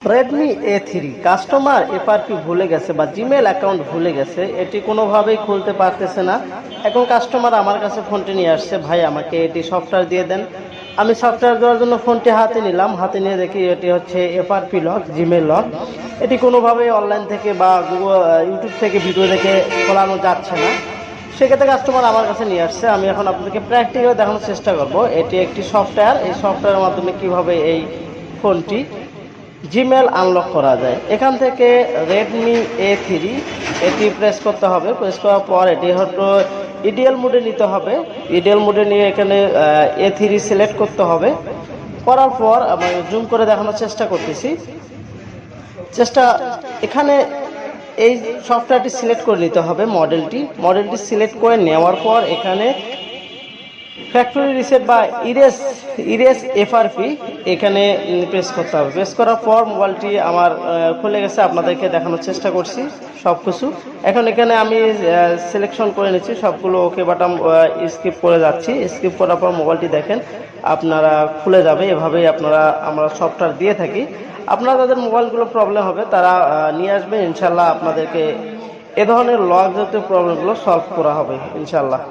Redmi A3 customer FRP ভুলে গেছে বা জিমেল অ্যাকাউন্ট ভুলে গেছে, এটি কোনোভাবেই খুলতে পারতেছে না। এখন কাস্টমার আমার কাছে ফোনটি নিয়ে আসছে, ভাই আমাকে এটি সফটওয়্যার দিয়ে দেন। আমি সফটওয়্যার দেওয়ার জন্য ফোনটি হাতে নিলাম, হাতে নিয়ে দেখি এটি হচ্ছে এফআরপি লক, জিমেল লক। এটি কোনোভাবেই অনলাইন থেকে বা ইউটিউব থেকে ভিডিও দেখে খোলানো যাচ্ছে না। সেক্ষেত্রে কাস্টমার আমার কাছে নিয়ে আসছে, আমি এখন আপনাদেরকে প্র্যাকটিক্যালি দেখানোর চেষ্টা করব। এটি একটি সফটওয়্যার, এই সফটওয়্যারের মাধ্যমে কিভাবে এই ফোনটি জিমেল আনলক করা যায়। এখান থেকে রেডমি A3 এটি প্রেস করতে হবে। প্রেস করার পর এটি হয়তো ইডিএল মোডে নিতে হবে। ইডিএল মোডে নিয়ে এখানে A3 সিলেক্ট করতে হবে। করার পর আমি জুম করে দেখানোর চেষ্টা করতেছি। এখানে এই সফটওয়্যারটি সিলেক্ট করে নিতে হবে। মডেলটি সিলেক্ট করে নেওয়ার পর এখানে ফ্যাক্টরি রিসেট বা ইরেস এফআরপি এখানে প্রেস করতে হবে। প্রেস করার পর মোবাইলটি আমার খুলে গেছে, আপনাদেরকে দেখানোর চেষ্টা করছি সব কিছু। এখন এখানে আমি সিলেকশন করে নিচ্ছি সবগুলো, ওকে বাটন স্কিপ করে যাচ্ছি। স্কিপ করার পর মোবাইলটি দেখেন আপনারা খুলে যাবে। এভাবেই আমরা সফটওয়্যার দিয়ে থাকি। আপনারা তাদের মোবাইলগুলো প্রবলেম হবে তারা নিয়ে আসবেন, ইনশাল্লাহ আপনাদেরকে এ ধরনের লক জাতীয় প্রবলেমগুলো সলভ করা হবে ইনশাল্লাহ।